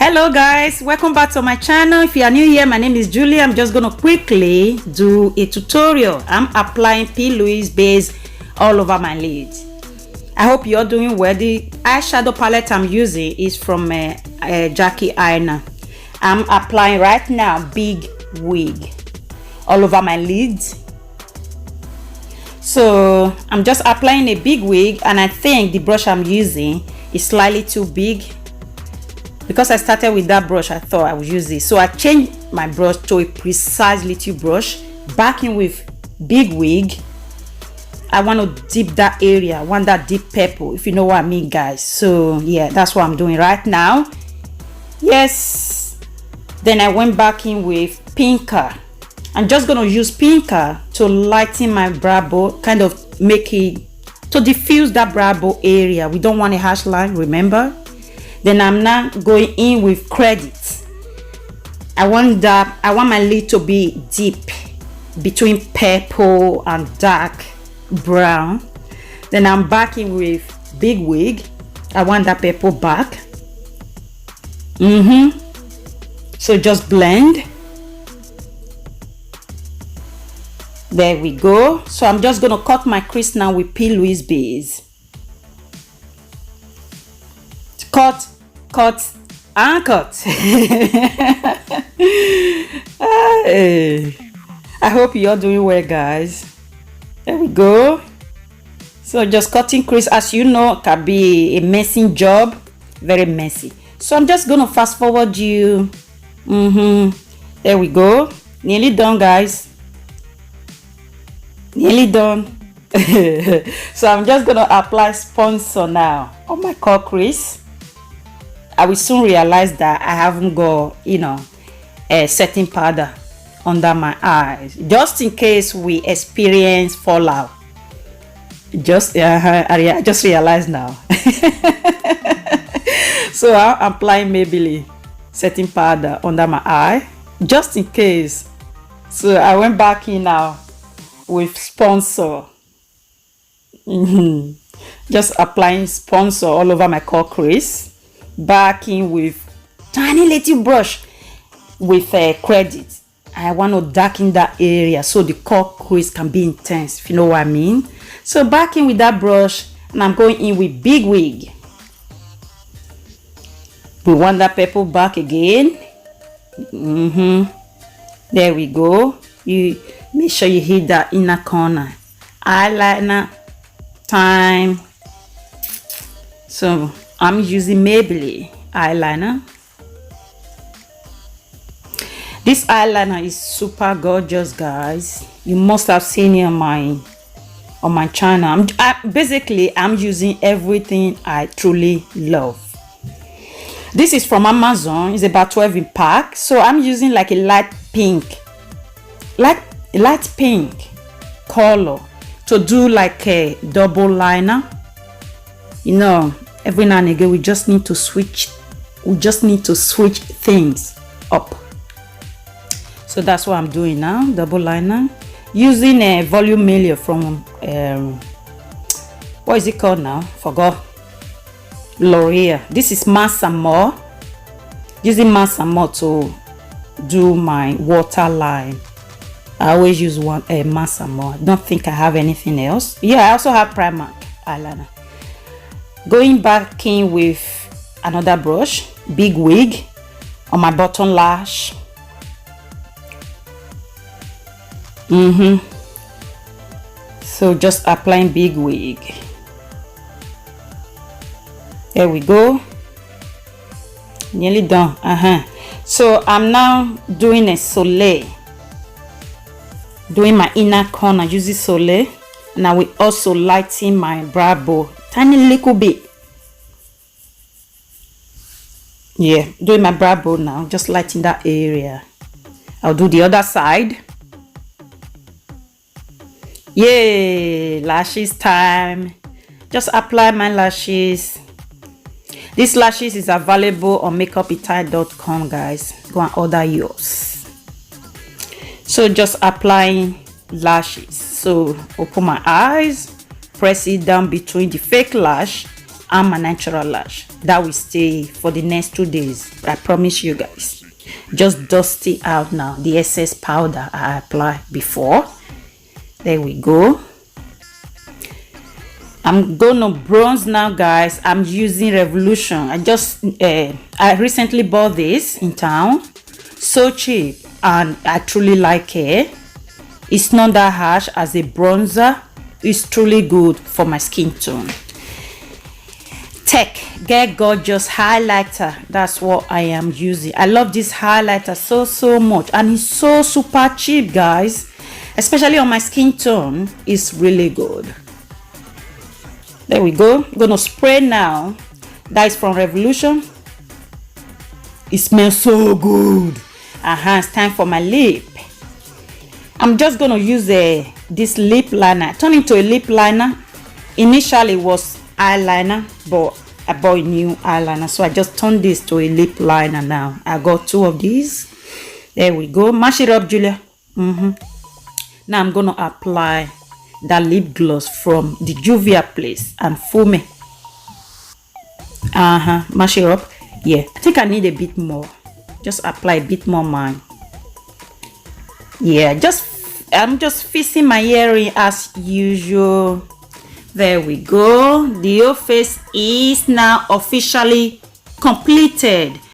Hello guys, welcome back to my channel. If you are new here, my name is Julia. I'm just gonna quickly do a tutorial. I'm applying P. Louise base all over my lids. I hope you're doing well. The eyeshadow palette I'm using is from Jackie Aina. I'm applying right now big wig all over my lids. So I'm just applying a big wig, and I think the brush I'm using is slightly too big. Because I started with that brush, I thought I would use this. So I changed my brush to a precise little brush, backing with big wig. I want to dip that area. I want that deep purple, if you know what I mean, guys. So yeah, that's what I'm doing right now. Yes. Then I went back in with pinker. I'm just going to use pinker to lighten my brow bone, kind of make it, to diffuse that brow bone area. We don't want a harsh line, remember? Then I'm now going in with credit. I want my lid to be deep between purple and dark brown. Then I'm backing with big wig. I want that purple back. So just blend. There we go. So I'm just gonna cut my crease now with P. Louise base. Cut and cut. I hope you're doing well, guys. There we go. So just cutting crease, as you know, can be a messy job, very messy. So I'm just gonna fast forward you. There we go. Nearly done, guys. Nearly done. So I'm just gonna apply sponsor now on my cut crease. I will soon realize that I haven't got, a setting powder under my eyes, just in case we experience fallout. I just realized now. So I'm applying Maybelline setting powder under my eye, just in case. So I went back in now with sponsor. Just applying sponsor all over my cut crease. Back in with tiny little brush with credit. I want to darken that area so the cut crease can be intense, if you know what I mean. So back in with that brush, and I'm going in with big wig. We want that purple back again. There we go. You make sure you hit that inner corner. Eyeliner time. So I'm using Maybelline eyeliner. This eyeliner is super gorgeous, guys. You must have seen it on my channel. I'm using everything I truly love. This is from Amazon. It's about 12 in pack. So I'm using like a light pink color to do like a double liner. Every now and again we just need to switch things up. So that's what I'm doing now, double liner, using a volume Melia from what is it called now? Forgot. L'Oreal. This is Mass and More. Using Mass and More to do my waterline. I always use one Mass and More. I don't think I have anything else. Yeah, I also have Primark eyeliner. Going back in with another brush, big wig, on my bottom lash. So just applying big wig. There we go. Nearly done. So I'm now doing a soleil. Doing my inner corner using soleil. And I will also lighten my brow bone tiny little bit. Yeah, doing my brow bone now, just lighten that area. I'll do the other side. Yay, lashes time. Just apply my lashes. These lashes is available on makeupitime.com, guys. Go and order yours. So just applying lashes. So open my eyes, press it down between the fake lash and my natural lash. That will stay for the next 2 days. I promise you guys. Just dust it out now, the excess powder I applied before. There we go. I'm gonna bronze now, guys. I'm using Revolution. I recently bought this in town, so cheap, and I truly like it. It's not that harsh as a bronzer. It's truly good for my skin tone. Get Gorgeous highlighter. That's what I am using. I love this highlighter so much, and it's so super cheap, guys, especially on my skin tone. It's really good. There we go. I'm gonna spray now. That is from Revolution. It smells so good. It's time for my lip. I'm just gonna use this lip liner. Turn into a lip liner. Initially it was eyeliner, but I bought a new eyeliner, so I just turned this to a lip liner now. I got 2 of these. There we go. Mash it up, Julia. Now I'm gonna apply that lip gloss from the Juvia'S place and Fumi. Mash it up. Yeah, I think I need a bit more. Just apply a bit more mine. Yeah, I'm just fixing my earring as usual. There we go. The whole face is now officially completed.